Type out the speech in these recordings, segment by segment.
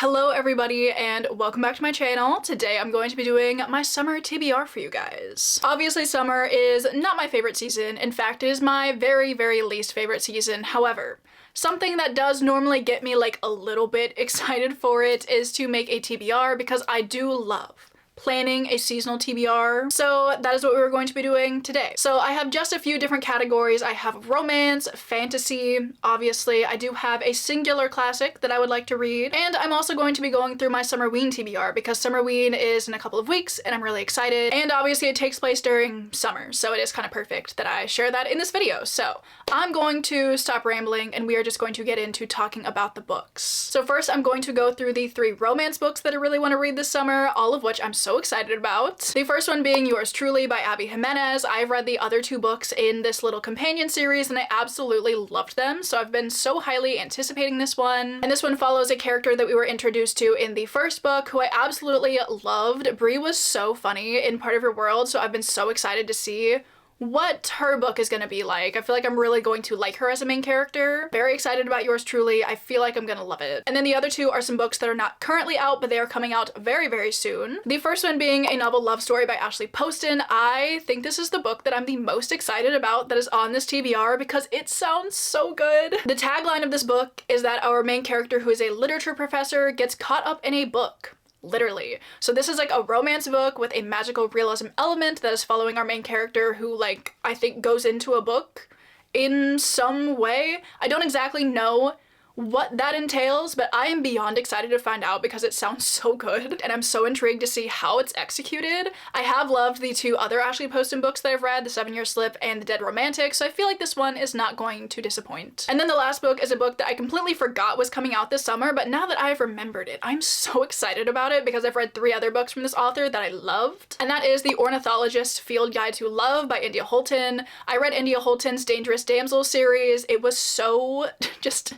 Hello everybody and welcome back to my channel. Today I'm going to be doing my summer TBR for you guys. Obviously summer is not my favorite season. In fact, it is my very least favorite season. However, something that does normally get me like a little bit excited for it is to make a TBR because I do love planning a seasonal TBR. So that is what we're going to be doing today. So I have just a few different categories. I have romance, fantasy, obviously. I do have a singular classic that I would like to read. And I'm also going to be going through my summerween TBR because summerween is in a couple of weeks and I'm really excited. And obviously it takes place during summer. So it is kind of perfect that I share that in this video. So I'm going to stop rambling and we are just going to get into talking about the books. So first I'm going to go through the 3 romance books that I really want to read this summer, all of which I'm so excited about. The first one being Yours Truly by Abby Jimenez. I've read the other 2 books in this little companion series and I absolutely loved them, so I've been so highly anticipating this one. And this one follows a character that we were introduced to in the first book who I absolutely loved. Brie was so funny in Part of Your World, so I've been so excited to see what her book is gonna be like. I feel like I'm really going to like her as a main character. Very excited about Yours Truly. I feel like I'm gonna love it. And then the other 2 are some books that are not currently out, but they are coming out very soon. The first one being a novel love story by Ashley Poston. I think this is the book that I'm the most excited about that is on this TBR because it sounds so good. The tagline of this book is that our main character, who is a literature professor, gets caught up in a book. Literally. So this is like a romance book with a magical realism element that is following our main character who, like, I think goes into a book in some way. I don't exactly know what that entails, but I am beyond excited to find out because it sounds so good and I'm so intrigued to see how it's executed. I have loved the 2 other Ashley Poston books that I've read, The 7-Year Slip and The Dead Romantic, so I feel like this one is not going to disappoint. And then the last book is a book that I completely forgot was coming out this summer, but now that I've remembered it, I'm so excited about it because I've read 3 other books from this author that I loved, and that is The Ornithologist's Field Guide to Love by India Holton. I read India Holton's Dangerous Damsel series. It was so just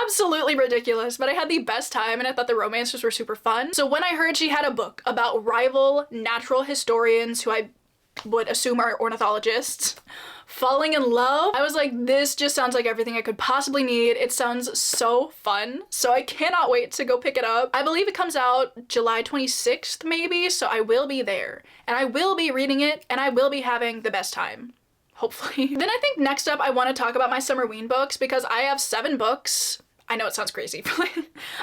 absolutely ridiculous, but I had the best time and I thought the romances were super fun. So when I heard she had a book about rival natural historians, who I would assume are ornithologists, falling in love, I was like, this just sounds like everything I could possibly need. It sounds so fun. So I cannot wait to go pick it up. I believe it comes out July 26th maybe, so I will be there and I will be reading it and I will be having the best time. Hopefully. Then I think next up I want to talk about my summerween books because I have 7 books. I know it sounds crazy, but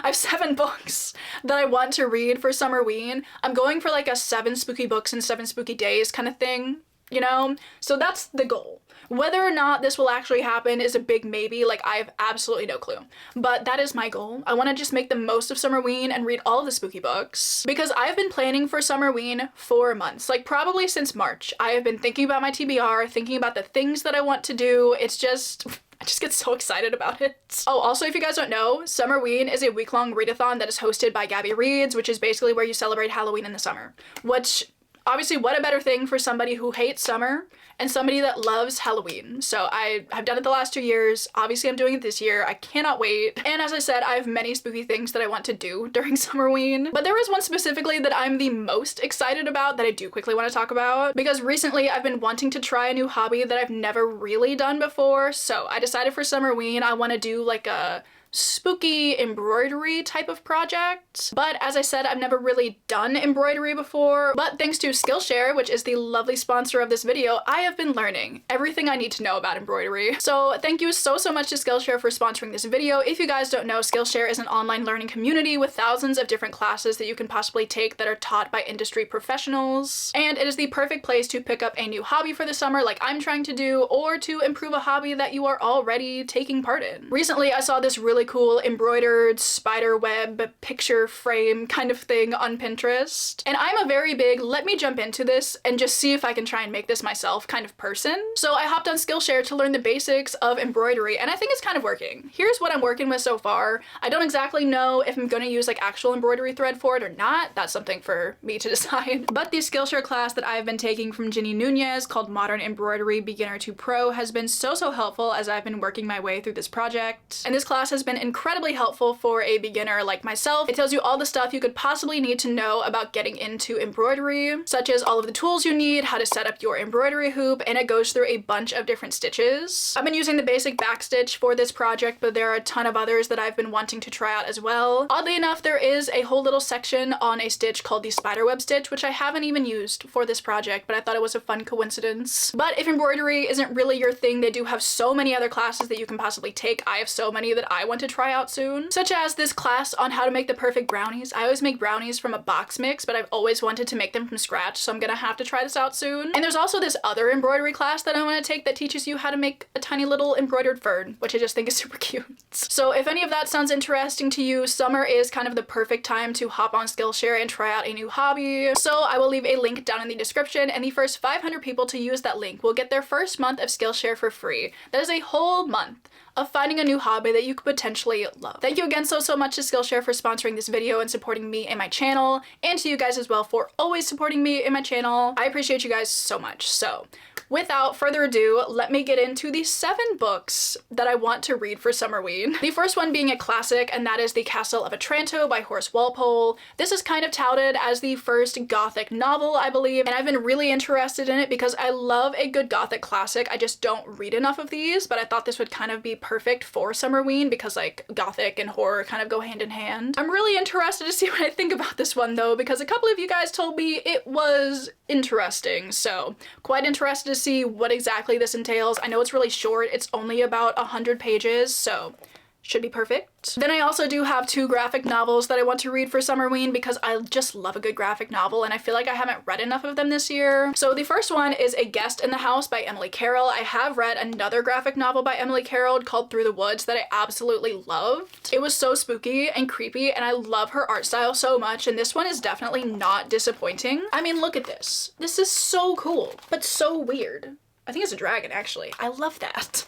I have 7 books that I want to read for summerween. I'm going for like a 7 spooky books in 7 spooky days kind of thing, you know? So that's the goal. Whether or not this will actually happen is a big maybe. Like, I have absolutely no clue, but that is my goal. I want to just make the most of summerween and read all of the spooky books because I've been planning for summerween for months, like probably since March. I have been thinking about my TBR, thinking about the things that I want to do. It's just, I just get so excited about it. Oh, also, if you guys don't know, Summerween is a week-long readathon that is hosted by Gabby Reads, which is basically where you celebrate Halloween in the summer, which obviously, what a better thing for somebody who hates summer and somebody that loves Halloween. So I've done it the last 2 years. Obviously, I'm doing it this year. I cannot wait. And as I said, I have many spooky things that I want to do during Summerween. But there is one specifically that I'm the most excited about that I do quickly want to talk about because recently I've been wanting to try a new hobby that I've never really done before. So I decided for Summerween I want to do like a spooky embroidery type of project. But as I said, I've never really done embroidery before, but thanks to Skillshare, which is the lovely sponsor of this video, I have been learning everything I need to know about embroidery. So thank you so much to Skillshare for sponsoring this video. If you guys don't know, Skillshare is an online learning community with thousands of different classes that you can possibly take that are taught by industry professionals, and it is the perfect place to pick up a new hobby for the summer like I'm trying to do, or to improve a hobby that you are already taking part in. Recently I saw this really cool embroidered spider web picture frame kind of thing on Pinterest, and I'm a very big let me jump into this and just see if I can try and make this myself kind of person. So I hopped on Skillshare to learn the basics of embroidery and I think it's kind of working. Here's what I'm working with so far. I don't exactly know if I'm gonna use like actual embroidery thread for it or not. That's something for me to decide. But the Skillshare class that I've been taking from Ginny Nunez called Modern Embroidery Beginner to Pro has been so helpful as I've been working my way through this project. And this class has been incredibly helpful for a beginner like myself. It tells you all the stuff you could possibly need to know about getting into embroidery, such as all of the tools you need, how to set up your embroidery hoop, and it goes through a bunch of different stitches. I've been using the basic backstitch for this project, but there are a ton of others that I've been wanting to try out as well. Oddly enough, there is a whole little section on a stitch called the spiderweb stitch, which I haven't even used for this project, but I thought it was a fun coincidence. But if embroidery isn't really your thing, they do have so many other classes that you can possibly take. I have so many that I want to try out soon, such as this class on how to make the perfect brownies. I always make brownies from a box mix, but I've always wanted to make them from scratch, so I'm gonna have to try this out soon. And there's also this other embroidery class that I want to take that teaches you how to make a tiny little embroidered fern, which I just think is super cute. So if any of that sounds interesting to you, summer is kind of the perfect time to hop on Skillshare and try out a new hobby. So I will leave a link down in the description, and the first 500 people to use that link will get their first month of Skillshare for free. That is a whole month of finding a new hobby that you could potentially love. Thank you again so much to Skillshare for sponsoring this video and supporting me and my channel, and to you guys as well for always supporting me and my channel. I appreciate you guys so much. So without further ado, let me get into the 7 books that I want to read for Summerween. The first one being a classic, and that is The Castle of Otranto by Horace Walpole. This is kind of touted as the first Gothic novel, I believe, and I've been really interested in it because I love a good Gothic classic. I just don't read enough of these, but I thought this would kind of be perfect for Summerween because like Gothic and horror kind of go hand in hand. I'm really interested to see what I think about this one though, because a couple of you guys told me it was interesting, so quite interested to see what exactly this entails. I know it's really short, it's only about 100 pages, so should be perfect. Then I also do have 2 graphic novels that I want to read for Summerween because I just love a good graphic novel and I feel like I haven't read enough of them this year. So the first one is A Guest in the House by Emily Carroll. I have read another graphic novel by Emily Carroll called Through the Woods that I absolutely loved. It was so spooky and creepy and I love her art style so much, and this one is definitely not disappointing. I mean, look at this. This is so cool, but so weird. I think it's a dragon, actually. I love that.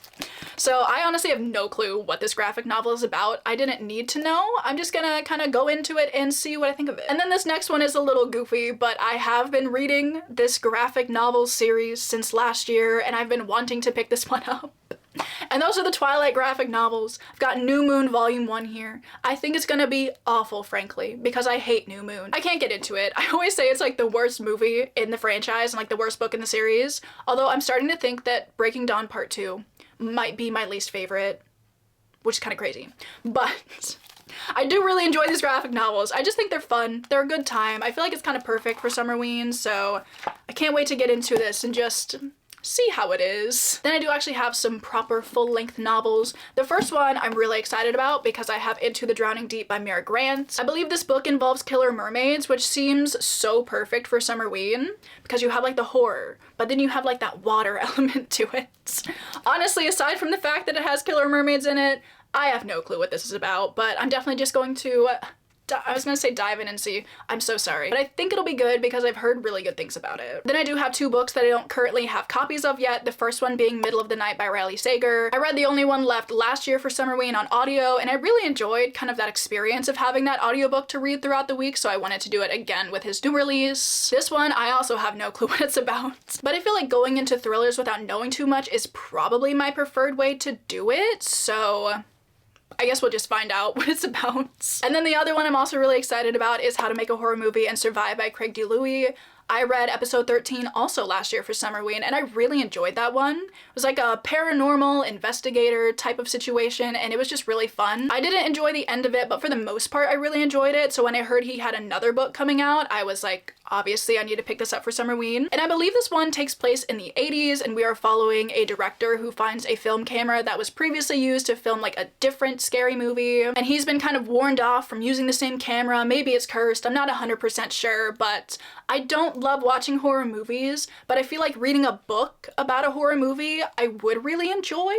So I honestly have no clue what this graphic novel is about. I didn't need to know. I'm just gonna kind of go into it and see what I think of it. And then this next one is a little goofy, but I have been reading this graphic novel series since last year, and I've been wanting to pick this one up. And those are the Twilight graphic novels. I've got New Moon Volume 1 here. I think it's gonna be awful, frankly, because I hate New Moon. I can't get into it. I always say it's like the worst movie in the franchise and like the worst book in the series, although I'm starting to think that Breaking Dawn Part 2 might be my least favorite, which is kind of crazy. But I do really enjoy these graphic novels. I just think they're fun. They're a good time. I feel like it's kind of perfect for Summerween, so I can't wait to get into this and just see how it is. Then I do actually have some proper full-length novels. The first one I'm really excited about because I have Into the Drowning Deep by Mara Grant. I believe this book involves killer mermaids, which seems so perfect for Summerween because you have like the horror, but then you have like that water element to it. Honestly, aside from the fact that it has killer mermaids in it, I have no clue what this is about, but I'm definitely just going to I was gonna say dive in and see. I'm so sorry. But I think it'll be good because I've heard really good things about it. Then I do have 2 books that I don't currently have copies of yet. The first one being Middle of the Night by Riley Sager. I read the only one left last year for Summerween on audio, and I really enjoyed kind of that experience of having that audiobook to read throughout the week, so I wanted to do it again with his new release. This one, I also have no clue what it's about. But I feel like going into thrillers without knowing too much is probably my preferred way to do it, so I guess we'll just find out what it's about. And then the other one I'm also really excited about is How to Make a Horror Movie and Survive by Craig D. Louis. I read episode 13 also last year for Summerween, and I really enjoyed that one. It was like a paranormal investigator type of situation, and it was just really fun. I didn't enjoy the end of it, but for the most part, I really enjoyed it. So when I heard he had another book coming out, I was like, obviously I need to pick this up for Summerween. And I believe this one takes place in the 80s, and we are following a director who finds a film camera that was previously used to film like a different scary movie. And he's been kind of warned off from using the same camera. Maybe it's cursed, I'm not 100% sure, but I don't love watching horror movies, but I feel like reading a book about a horror movie I would really enjoy.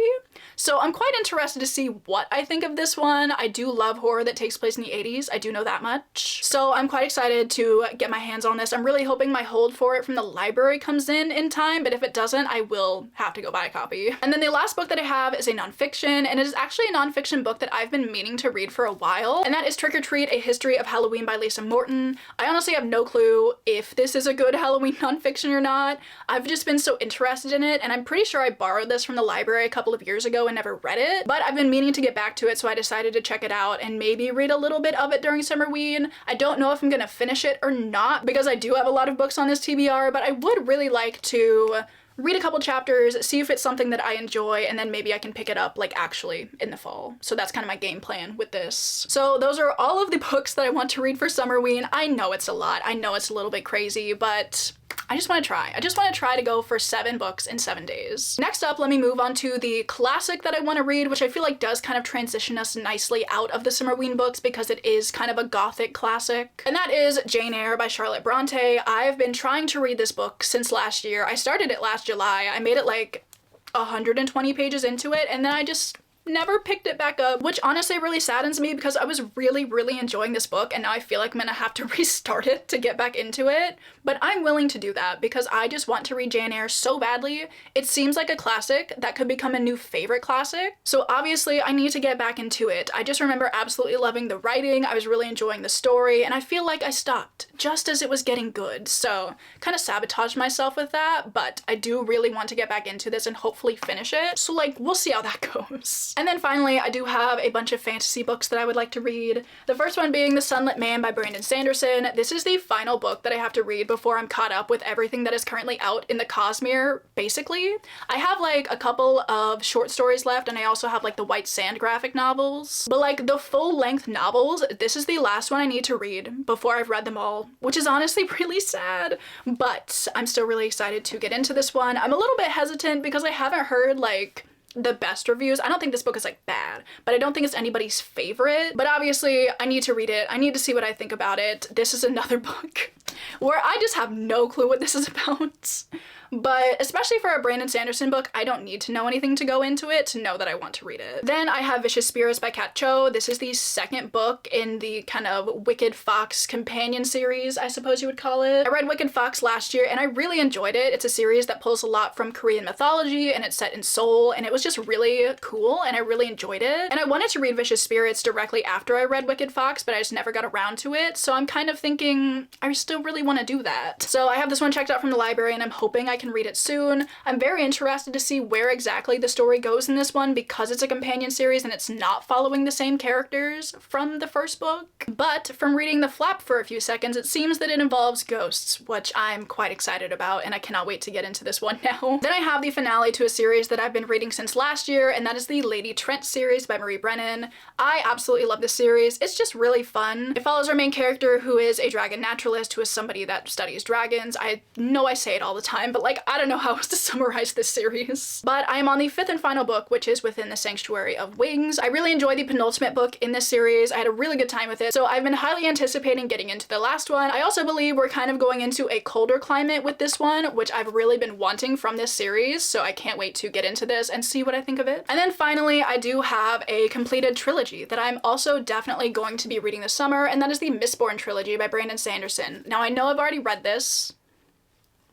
So I'm quite interested to see what I think of this one. I do love horror that takes place in the 80s, I do know that much. So I'm quite excited to get my hands on this. I'm really hoping my hold for it from the library comes in time, but if it doesn't, I will have to go buy a copy. And then the last book that I have is a nonfiction, and it is actually a nonfiction book that I've been meaning to read for a while, and that is Trick or Treat: A History of Halloween by Lisa Morton. I honestly have no clue if this is a good Halloween nonfiction or not. I've just been so interested in it, and I'm pretty sure I borrowed this from the library a couple of years ago and never read it, but I've been meaning to get back to it, so I decided to check it out and maybe read a little bit of it during Summerween. I don't know if I'm gonna finish it or not because I do have a lot of books on this TBR, but I would really like to read a couple chapters, see if it's something that I enjoy, and then maybe I can pick it up like actually in the fall. So that's kind of my game plan with this. So those are all of the books that I want to read for Summerween. I know it's a lot. I know it's a little bit crazy, but I just want to try. I just want to try to go for 7 books in 7 days. Next up, let me move on to the classic that I want to read, which I feel like does kind of transition us nicely out of the Summerween books because it is kind of a gothic classic. And that is Jane Eyre by Charlotte Bronte. I've been trying to read this book since last year. I started it last July. I made it like 120 pages into it, and then I just never picked it back up, which honestly really saddens me because I was really enjoying this book, and now I feel like I'm gonna have to restart it to get back into it. But I'm willing to do that because I just want to read Jane Eyre so badly. It seems like a classic that could become a new favorite classic, so obviously I need to get back into it. I just remember absolutely loving the writing, I was really enjoying the story, and I feel like I stopped just as it was getting good, so kind of sabotaged myself with that, but I do really want to get back into this and hopefully finish it, so like we'll see how that goes. And then finally, I do have a bunch of fantasy books that I would like to read. The first one being The Sunlit Man by Brandon Sanderson. This is the final book that I have to read before I'm caught up with everything that is currently out in the Cosmere, basically. I have like a couple of short stories left, and I also have like the White Sand graphic novels. But like the full-length novels, this is the last one I need to read before I've read them all, which is honestly really sad. But I'm still really excited to get into this one. I'm a little bit hesitant because I haven't heard like the best reviews. I don't think this book is like bad, but I don't think it's anybody's favorite. But obviously I need to read it. I need to see what I think about it. This is another book where I just have no clue what this is about. But especially for a Brandon Sanderson book, I don't need to know anything to go into it to know that I want to read it. Then I have Vicious Spirits by Kat Cho. This is the second book in the kind of Wicked Fox companion series, I suppose you would call it. I read Wicked Fox last year and I really enjoyed it. It's a series that pulls a lot from Korean mythology and it's set in Seoul, and it was just really cool and I really enjoyed it. And I wanted to read Vicious Spirits directly after I read Wicked Fox, but I just never got around to it. So I'm kind of thinking I still really want to do that. So I have this one checked out from the library and I'm hoping I can read it soon. I'm very interested to see where exactly the story goes in this one because it's a companion series and it's not following the same characters from the first book. But from reading the flap for a few seconds, it seems that it involves ghosts, which I'm quite excited about and I cannot wait to get into this one now. Then I have the finale to a series that I've been reading since last year, and that is the Lady Trent series by Marie Brennan. I absolutely love this series. It's just really fun. It follows our main character who is a dragon naturalist, who is somebody that studies dragons. I know I say it all the time, but like I don't know how else to summarize this series. But I am on the 5th and final book, which is Within the Sanctuary of Wings. I really enjoyed the penultimate book in this series. I had a really good time with it, so I've been highly anticipating getting into the last one. I also believe we're kind of going into a colder climate with this one, which I've really been wanting from this series, so I can't wait to get into this and see what I think of it. And then finally, I do have a completed trilogy that I'm also definitely going to be reading this summer, and that is the Mistborn trilogy by Brandon Sanderson. Now I know I've already read this,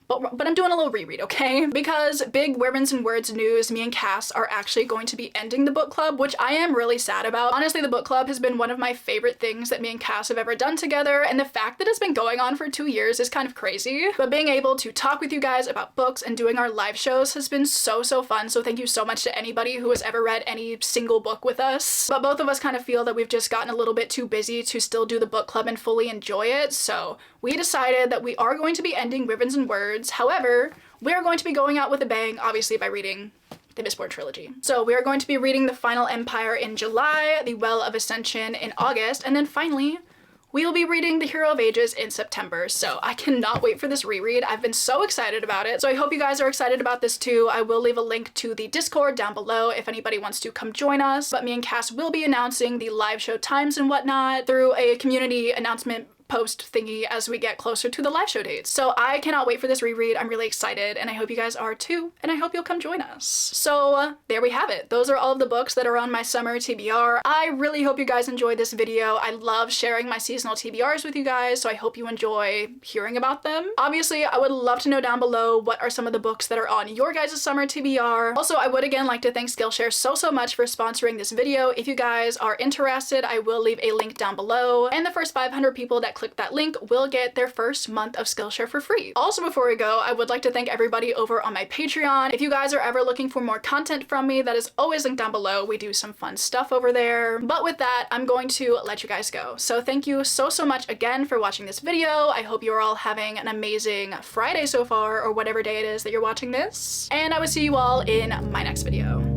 but I'm doing a little reread, okay? Because big Women's and Words news, me and Cass are actually going to be ending the book club, which I am really sad about. Honestly, the book club has been one of my favorite things that me and Cass have ever done together, and the fact that it's been going on for 2 years is kind of crazy. But being able to talk with you guys about books and doing our live shows has been so fun, so thank you so much to anybody who has ever read any single book with us. But both of us kind of feel that we've just gotten a little bit too busy to still do the book club and fully enjoy it, so we decided that we are going to be ending Women's and Words. However, we are going to be going out with a bang, obviously, by reading the Mistborn trilogy. So we are going to be reading The Final Empire in July, The Well of Ascension in August, and then finally, we will be reading The Hero of Ages in September. So I cannot wait for this reread. I've been so excited about it. So I hope you guys are excited about this too. I will leave a link to the Discord down below if anybody wants to come join us. But me and Cass will be announcing the live show times and whatnot through a community announcement post thingy as we get closer to the live show dates. So I cannot wait for this reread. I'm really excited and I hope you guys are too, and I hope you'll come join us. So there we have it. Those are all of the books that are on my summer TBR. I really hope you guys enjoyed this video. I love sharing my seasonal TBRs with you guys, so I hope you enjoy hearing about them. Obviously, I would love to know down below what are some of the books that are on your guys' summer TBR. Also, I would again like to thank Skillshare so much for sponsoring this video. If you guys are interested, I will leave a link down below, and the first 500 people that click that link will get their first month of Skillshare for free. Also, before we go, I would like to thank everybody over on my Patreon. If you guys are ever looking for more content from me, that is always linked down below. We do some fun stuff over there. But with that, I'm going to let you guys go. So thank you so much again for watching this video. I hope you're all having an amazing Friday so far, or whatever day it is that you're watching this. And I will see you all in my next video.